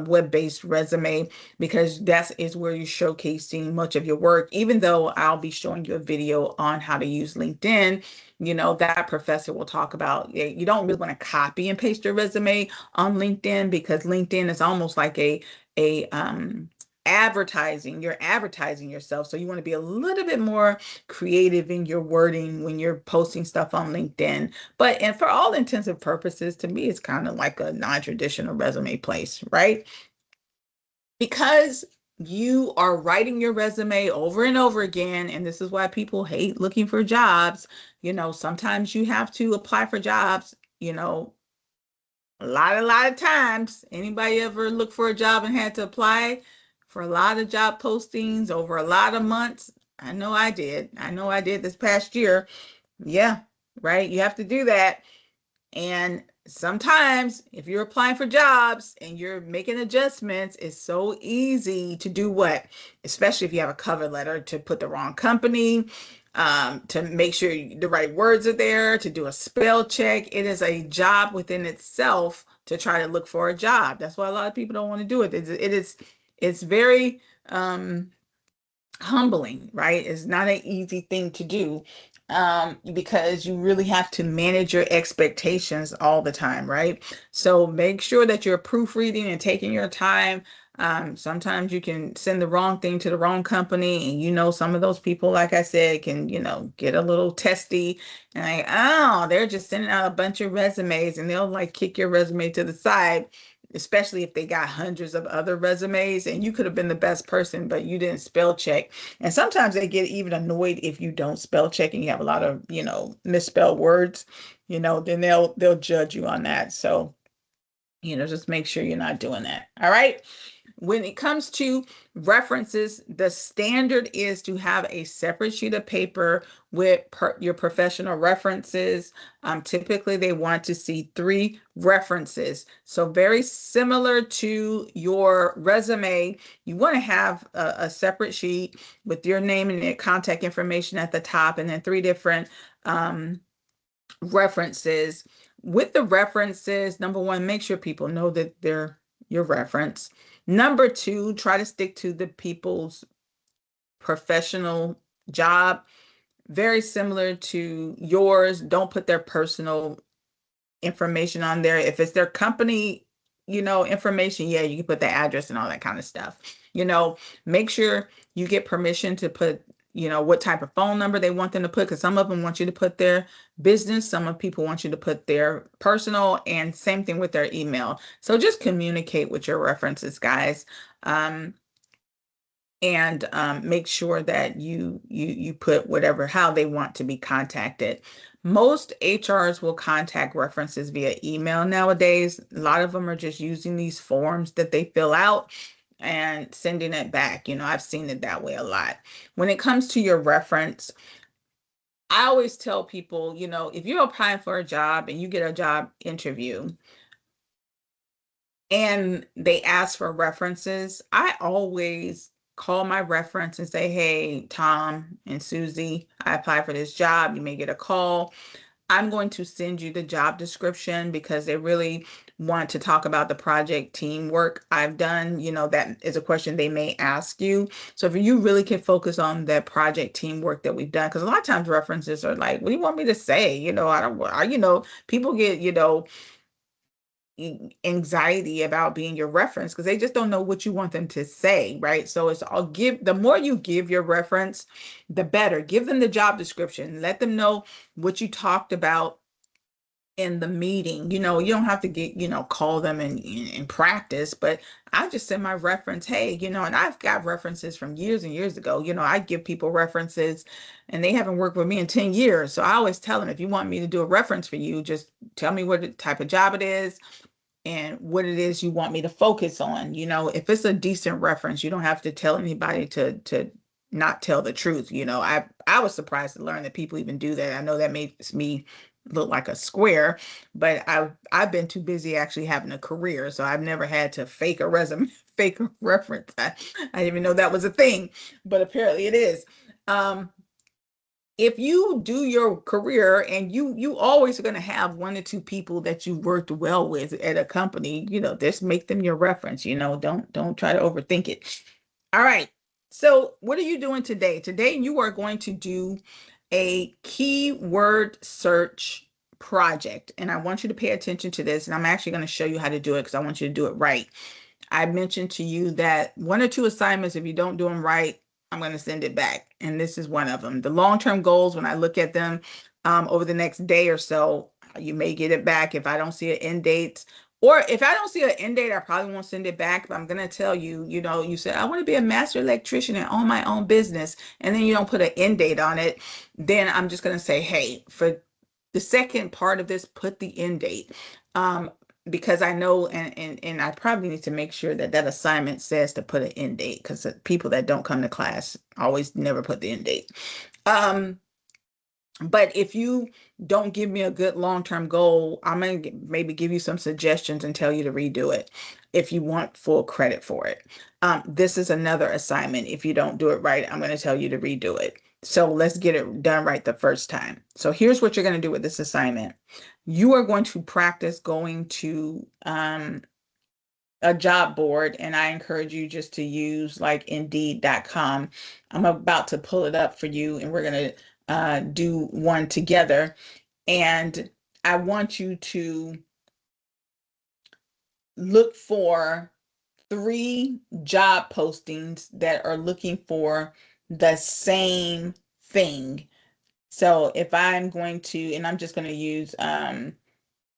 Speaker 1: web-based resume, because that is where you're showcasing much of your work. Even though I'll be showing you a video on how to use LinkedIn, that professor will talk about, you don't really want to copy and paste your resume on LinkedIn, because LinkedIn is almost like a advertising. You're advertising yourself. So you want to be a little bit more creative in your wording when you're posting stuff on LinkedIn. And for all intents and purposes, to me, it's kind of like a non-traditional resume place, right? Because you are writing your resume over and over again, and this is why people hate looking for jobs. Sometimes you have to apply for jobs, a lot of times. Anybody ever look for a job and had to apply for a lot of job postings over a lot of months? I know I did. This past year. Yeah, right. You have to do that. And sometimes if you're applying for jobs and you're making adjustments, it's so easy to do what? Especially if you have a cover letter, to put the wrong company, to make sure the right words are there, to do a spell check. It is a job within itself to try to look for a job. That's why a lot of people don't want to do it. It's very humbling, right? It's not an easy thing to do, because you really have to manage your expectations all the time, right? So make sure that you're proofreading and taking your time. Sometimes you can send the wrong thing to the wrong company, and some of those people, like I said, can get a little testy, and like, oh, they're just sending out a bunch of resumes, and they'll like kick your resume to the side, especially if they got hundreds of other resumes and you could have been the best person, but you didn't spell check. And sometimes they get even annoyed if you don't spell check and you have a lot of, misspelled words, then they'll judge you on that. So, just make sure you're not doing that. All right. When it comes to references, the standard is to have a separate sheet of paper with your professional references. Typically, they want to see 3 references. So very similar to your resume, you want to have a separate sheet with your name and your contact information at the top, and then 3 different references. With the references, number 1, make sure people know that they're your reference. Number 2, try to stick to the people's professional job. Very similar to yours. Don't put their personal information on there. If it's their company, information, yeah, you can put the address and all that kind of stuff. Make sure you get permission to put, what type of phone number they want them to put, because some of them want you to put their business, some of people want you to put their personal, and same thing with their email. So just communicate with your references, guys. And make sure that you put how they want to be contacted. Most HRs will contact references via email nowadays. A lot of them are just using these forms that they fill out. and sending it back. I've seen it that way a lot. When it comes to your reference, I always tell people, if you're applying for a job and you get a job interview and they ask for references, I always call my reference and say, hey, Tom and Susie, I applied for this job. You may get a call. I'm going to send you the job description because they really want to talk about the project teamwork I've done. That is a question they may ask you. So if you really can focus on that project teamwork that we've done, because a lot of times references are like, what do you want me to say? I don't, people get, anxiety about being your reference because they just don't know what you want them to say, right? So the more you give your reference, the better. Give them the job description, let them know what you talked about in the meeting. You don't have to call them and practice, but I just send my reference, hey, and I've got references from years and years ago. I give people references and they haven't worked with me in 10 years. So I always tell them, if you want me to do a reference for you, just tell me what type of job it is and what it is you want me to focus on. If it's a decent reference, you don't have to tell anybody to not tell the truth. I was surprised to learn that people even do that. I know that makes me look like a square, but I've been too busy actually having a career, so I've never had to fake a resume, fake a reference. I didn't even know that was a thing, but apparently it is. If you do your career and you always are going to have one or two people that you worked well with at a company, just make them your reference. Don't try to overthink it. All right. So what are you doing today? Today you are going to do a keyword search project, and I want you to pay attention to this, and I'm actually going to show you how to do it because I want you to do it right. I mentioned to you that one or two assignments, if you don't do them right, I'm going to send it back. And this is one of them. The long-term goals, when I look at them over the next day or so, you may get it back if I don't see an end date. Or if I don't see an end date, I probably won't send it back. But I'm going to tell you, you said, I want to be a master electrician and own my own business. And then you don't put an end date on it. Then I'm just going to say, hey, for the second part of this, put the end date. Because I know, and I probably need to make sure that that assignment says to put an end date, because people that don't come to class always never put the end date. But if you don't give me a good long-term goal, I'm going to maybe give you some suggestions and tell you to redo it if you want full credit for it. This is another assignment. If you don't do it right, I'm going to tell you to redo it. So let's get it done right the first time. So here's what you're going to do with this assignment. You are going to practice going to a job board, and I encourage you just to use like Indeed.com. I'm about to pull it up for you, and we're going to do one together. And I want you to look for 3 job postings that are looking for the same thing. So if I'm going to, and I'm just going to use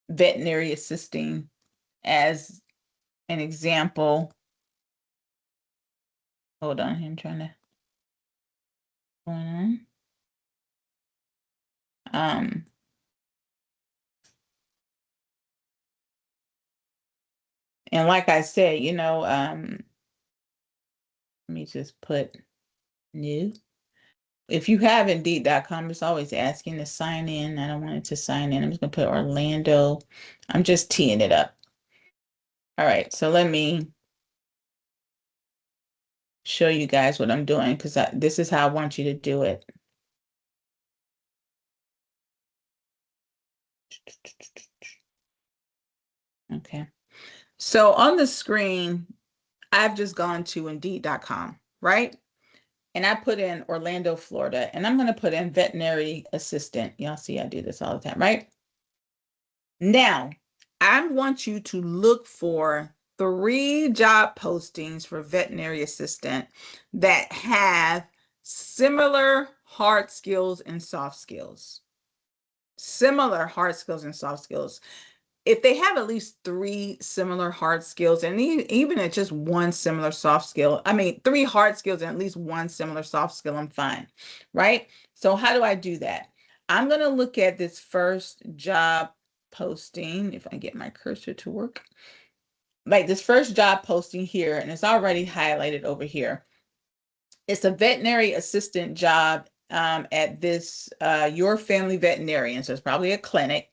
Speaker 1: veterinary assisting as an example. Hold on, I'm trying to go on. Um, and like I said, let me just put new. If you have Indeed.com, it's always asking to sign in. I don't want it to sign in. I'm just gonna put Orlando. I'm just teeing it up. All right, so let me show you guys what I'm doing, because this is how I want you to do it. Okay. So on the screen, I've just gone to Indeed.com, right? And I put in Orlando, Florida, and I'm going to put in veterinary assistant. Y'all see I do this all the time, right? Now, I want you to look for 3 job postings for veterinary assistant that have similar hard skills and soft skills. Similar hard skills and soft skills. If they have at least 3 similar hard skills, and even at just 1 similar soft skill, 3 hard skills and at least 1 similar soft skill, I'm fine, right? So how do I do that? I'm going to look at this first job posting, if I get my cursor to work. like this first job posting here, and it's already highlighted over here. It's a veterinary assistant job at this Your Family Veterinarian. So it's probably a clinic.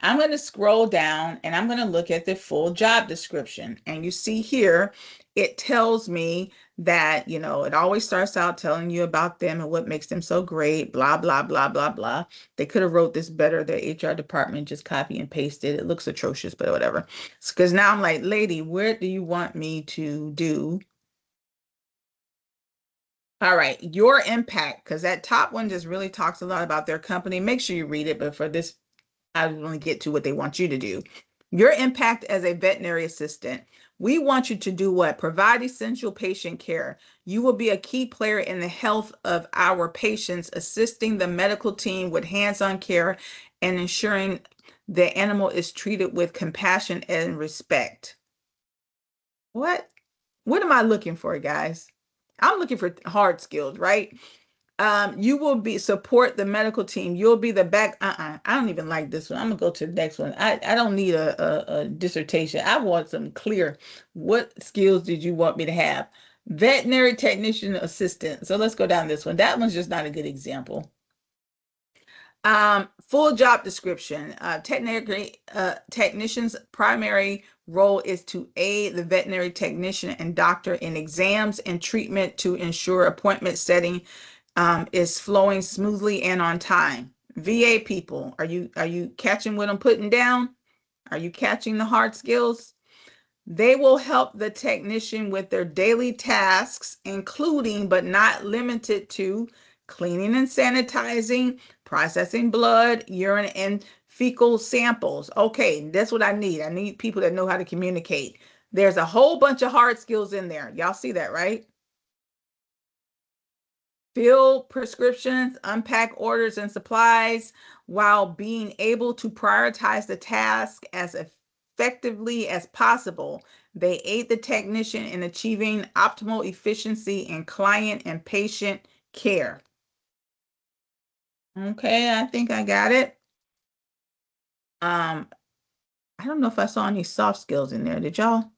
Speaker 1: I'm going to scroll down and I'm going to look at the full job description. And you see here, it tells me that, you know, it always starts out telling you about them and what makes them so great, blah, blah, blah, blah, blah. They could have wrote this better. The HR department just copy and pasted. It looks atrocious, but whatever. Because now I'm like, lady, where do you want me to do? All right, your impact, because that top one just really talks a lot about their company. Make sure you read it, but for this, I only get to what they want you to do. Your impact as a veterinary assistant. We want you to do what? Provide essential patient care. You will be a key player in the health of our patients, assisting the medical team with hands-on care and ensuring the animal is treated with compassion and respect. What? What am I looking for, guys? I'm looking for hard skills, right? You will be support the medical team. You'll be the back. I don't even like this one. I'm gonna go to the next one. I don't need a dissertation. I want some clear. What skills did you want me to have? Veterinary technician assistant. So let's go down this one. That one's just not a good example. Full job description. Technician's primary role is to aid the veterinary technician and doctor in exams and treatment to ensure appointment setting is flowing smoothly and on time. VA people, are you catching what I'm putting down? Are you catching the hard skills? They will help the technician with their daily tasks, including but not limited to cleaning and sanitizing, processing blood, urine, and fecal samples. Okay, that's what I need. I need people that know how to communicate. There's a whole bunch of hard skills in there. Y'all see that, right? Fill prescriptions, unpack orders and supplies while being able to prioritize the task as effectively as possible. They aid the technician in achieving optimal efficiency in client and patient care. Okay, I think I got it. I don't know if I saw any soft skills in there. Did y'all?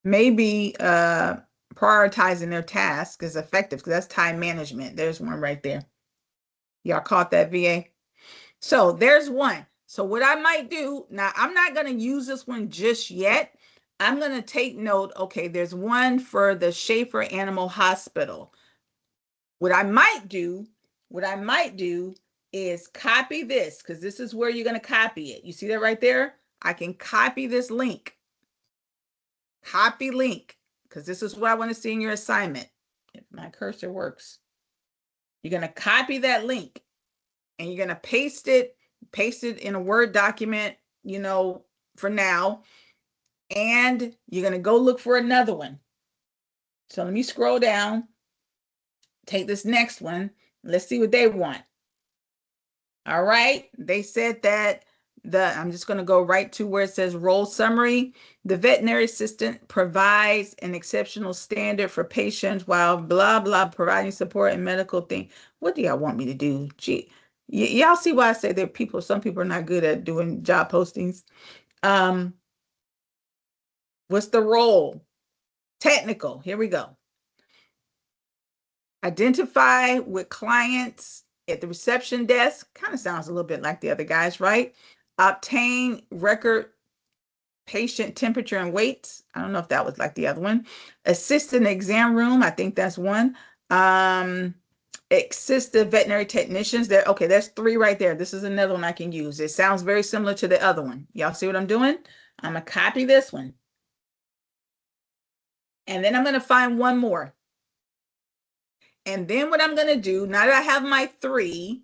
Speaker 1: Maybe prioritizing their task is effective because that's time management. There's one right there. Y'all caught that, VA? So there's one. So what I might do, now I'm not going to use this one just yet. I'm going to take note. Okay, there's one for the Schaefer Animal Hospital. What I might do is copy this because this is where you're going to copy it. You see that right there? I can copy this link. Copy link because this is what I want to see in your assignment. If my cursor works. You're going to copy that link and you're going to paste it in a Word document, you know, for now. And you're going to go look for another one. So let me scroll down, take this next one. Let's see what they want. All right. They said that I'm just going to go right to where it says role summary. The veterinary assistant provides an exceptional standard for patients while blah, blah, providing support and medical thing. What do y'all want me to do? Gee, y'all see why I say that some people are not good at doing job postings. What's the role? Technical. Here we go. Identify with clients at the reception desk. Kind of sounds a little bit like the other guys, right? Obtain record patient temperature and weights. I don't know if that was like the other one. Assist in the exam room. I think that's one. Assist the veterinary technicians. There. Okay, there's 3 right there. This is another one I can use. It sounds very similar to the other one. Y'all see what I'm doing? I'm going to copy this one. And then I'm going to find one more. And then what I'm going to do, now that I have my 3,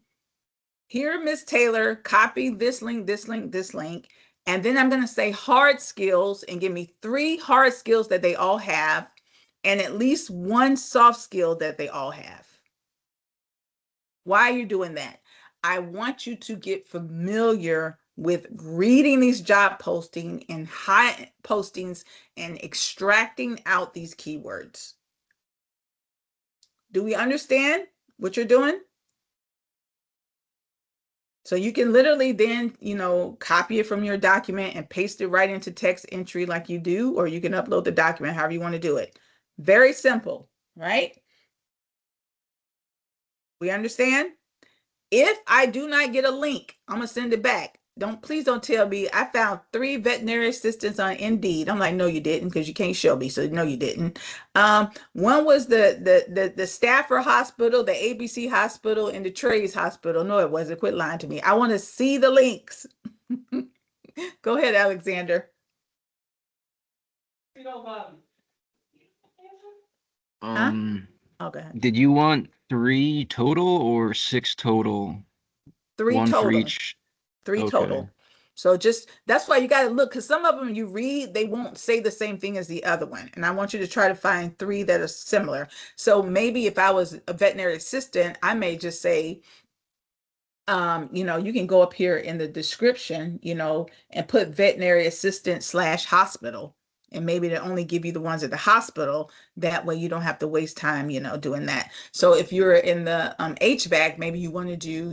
Speaker 1: here, Miss Taylor, copy this link, this link, this link. And then I'm going to say hard skills and give me 3 hard skills that they all have and at least 1 soft skill that they all have. Why are you doing that? I want you to get familiar with reading these job postings and extracting out these keywords. Do we understand what you're doing? So you can literally then, copy it from your document and paste it right into text entry like you do, or you can upload the document however you want to do it. Very simple, right? We understand? If I do not get a link, I'm gonna send it back. Please don't tell me I found 3 veterinary assistants on Indeed. I'm like, no, you didn't, because you can't show me. So no, you didn't. One was the Stafford Hospital, the ABC Hospital, and the Trades Hospital. No, it wasn't. Quit lying to me. I want to see the links. Go ahead, Alexander. Huh? Okay.
Speaker 7: Did you want 3 total or 6 total?
Speaker 1: 3
Speaker 7: One for
Speaker 1: total.
Speaker 7: each?
Speaker 1: 3
Speaker 7: Okay.
Speaker 1: total. So that's why you got to look, because some of them you read, they won't say the same thing as the other one. And I want you to try to find 3 that are similar. So maybe if I was a veterinary assistant, I may just say, you can go up here in the description, and put veterinary assistant / hospital. And maybe they only give you the ones at the hospital. That way you don't have to waste time, doing that. So if you're in the HVAC, maybe you want to do,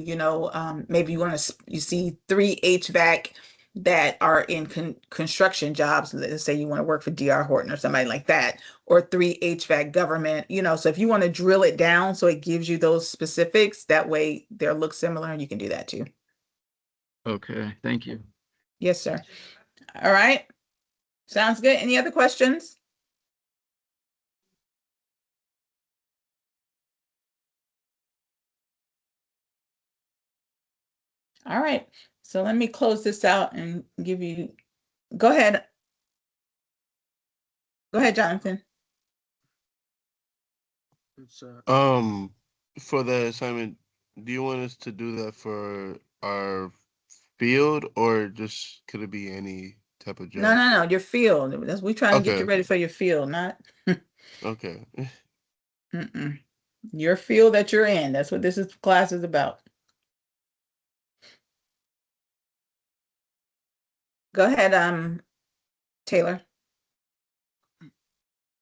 Speaker 1: maybe you see 3 HVAC that are in construction jobs. Let's say you want to work for DR Horton or somebody like that, or 3 HVAC government, so if you want to drill it down so it gives you those specifics, that way they'll look similar, and you can do that too.
Speaker 7: Okay, thank you.
Speaker 1: Yes, sir. All right. Sounds good. Any other questions? All right. So let me close this out and give you, go ahead. Go ahead, Jonathan.
Speaker 3: It's
Speaker 5: For the assignment, do you want us to do that for our field, or just could it be any type of
Speaker 1: No,
Speaker 5: job?
Speaker 1: no, no, your field. We're trying to get
Speaker 5: Okay,
Speaker 1: you ready
Speaker 5: okay,
Speaker 1: for your field, not
Speaker 5: okay.
Speaker 1: mm-mm. Your field that you're in. That's what this class is about. Go ahead, Taylor.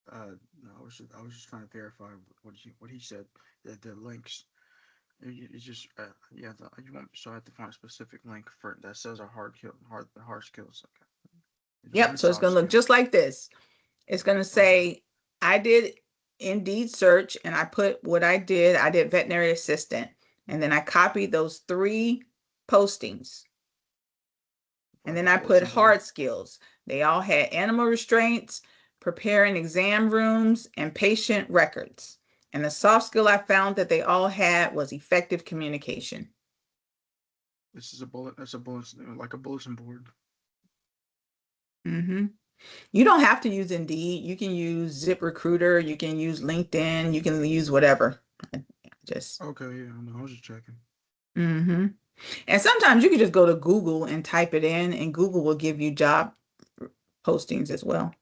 Speaker 3: no, I was just trying to verify what he said. That the links. It's just yeah. You want so I have to find a specific link for that says our hard skills. Okay. There's
Speaker 1: Yep.
Speaker 3: one
Speaker 1: So it's
Speaker 3: soft
Speaker 1: gonna look
Speaker 3: skill.
Speaker 1: just like this. It's going to
Speaker 3: Okay.
Speaker 1: say, I did Indeed search and I put what I did. I did veterinary assistant. And then I copied those 3 postings. And then
Speaker 3: Like a
Speaker 1: I put
Speaker 3: bulletin board.
Speaker 1: hard skills. They all had animal restraints, preparing exam rooms, and patient records. And the soft skill I found that they all had was effective communication.
Speaker 3: This is a bullet. That's a bulletin, like a bulletin board.
Speaker 1: Mm-hmm. You don't have to use Indeed. You can use ZipRecruiter. You can use LinkedIn. You can use whatever. Just.
Speaker 3: Okay, yeah. No, I was just checking.
Speaker 1: Mm-hmm. And sometimes you can just go to Google and type it in, and Google will give you job postings as well.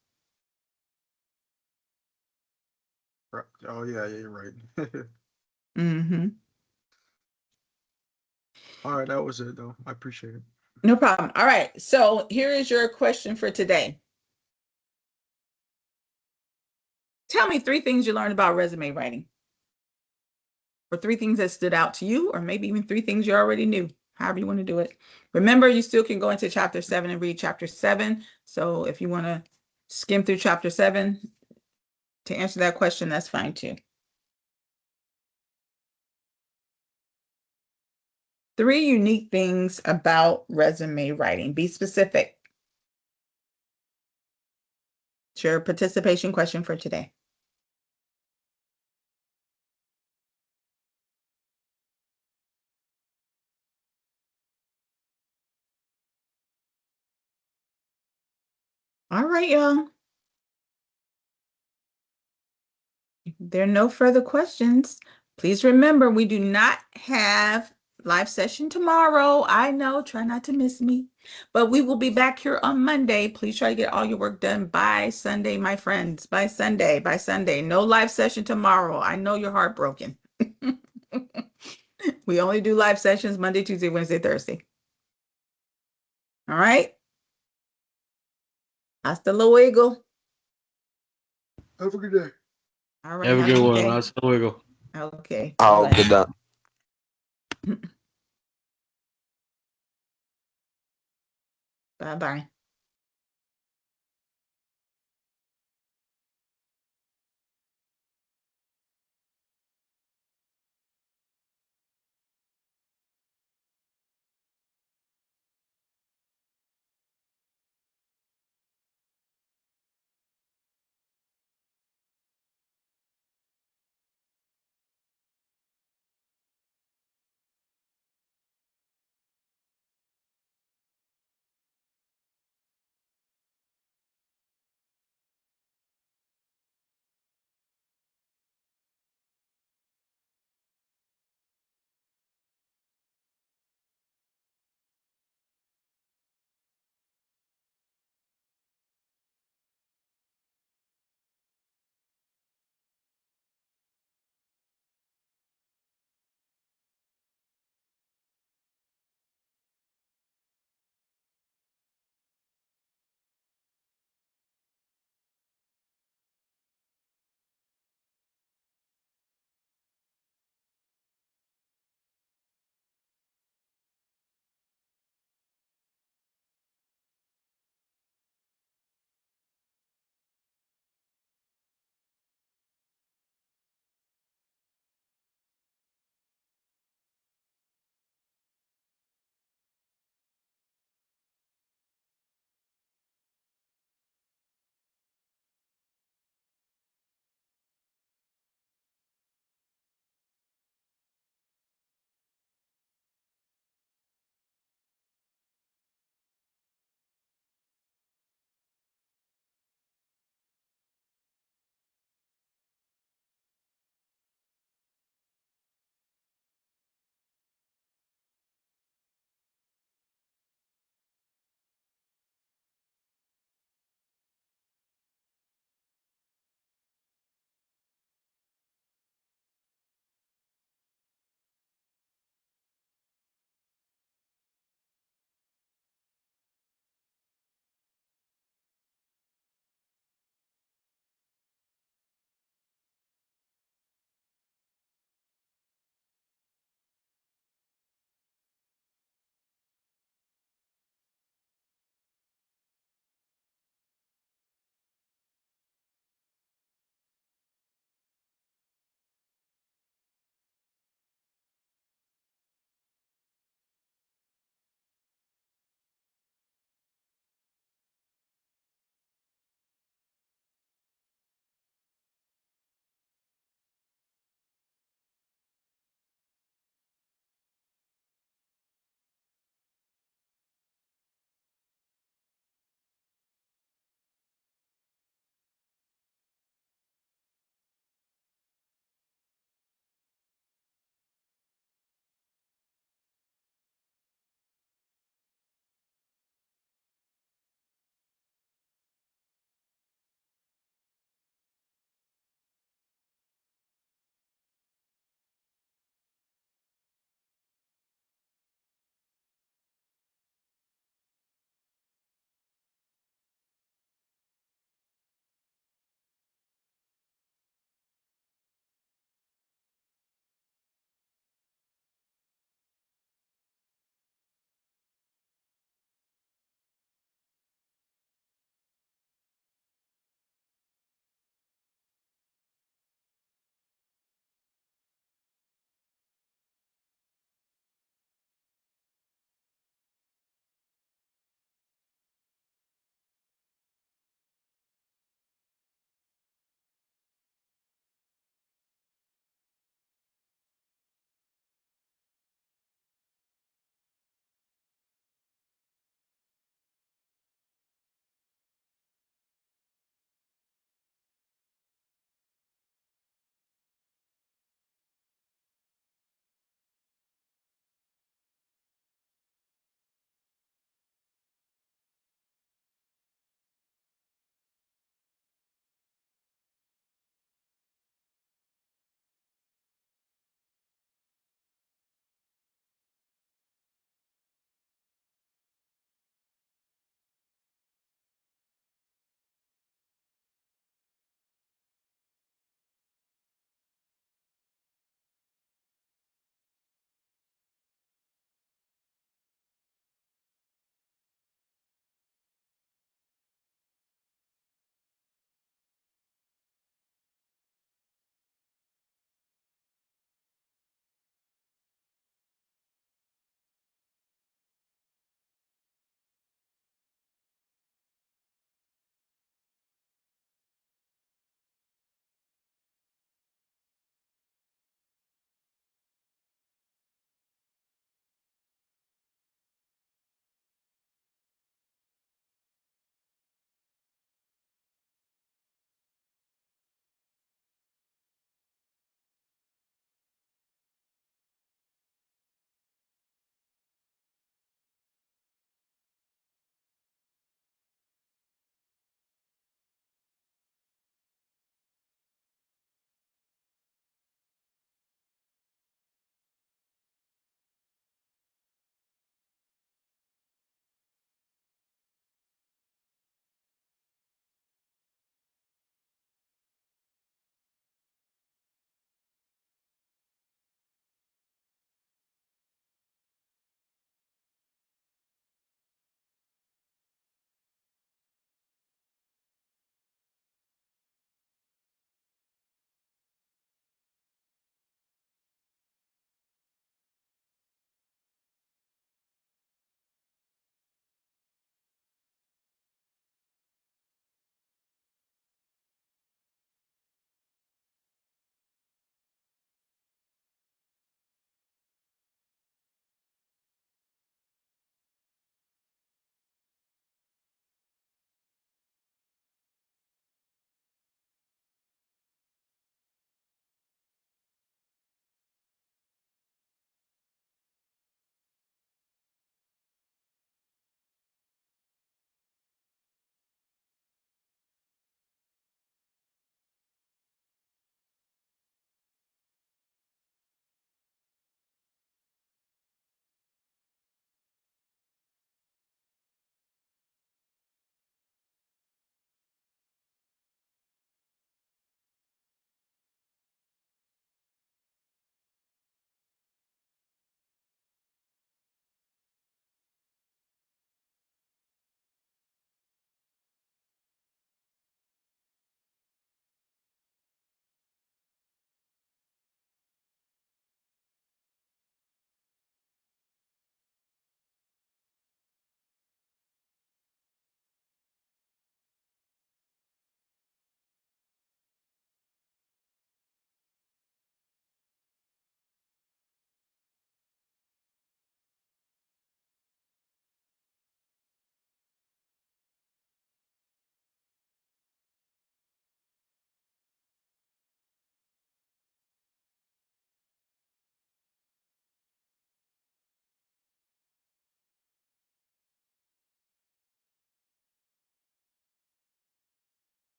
Speaker 3: Right. Oh yeah, yeah, you're right.
Speaker 1: Mm-hmm.
Speaker 3: All right, that was it though. I appreciate it.
Speaker 1: No problem. All right. So here is your question for today. Tell me 3 things you learned about resume writing, or 3 things that stood out to you, or maybe even 3 things you already knew, however you want to do it. Remember, you still can go into chapter 7 and read chapter 7. So if you want to skim through chapter 7 to answer that question, that's fine too. 3 unique things about resume writing. Be specific. It's your participation question for today. All right, y'all. If there are no further questions, please remember we do not have live session tomorrow. I know, try not to miss me. But we will be back here on Monday. Please try to get all your work done by Sunday, my friends. By Sunday, by Sunday. No live session tomorrow. I know you're heartbroken. We only do live sessions Monday, Tuesday, Wednesday, Thursday. All right? Hasta luego.
Speaker 3: Have a good day.
Speaker 1: All right,
Speaker 4: Have a
Speaker 1: have a
Speaker 4: good
Speaker 1: good
Speaker 4: one.
Speaker 1: day.
Speaker 4: Hasta luego.
Speaker 1: Okay,
Speaker 6: Oh,
Speaker 1: bye-bye.
Speaker 6: good.
Speaker 1: Bye-bye.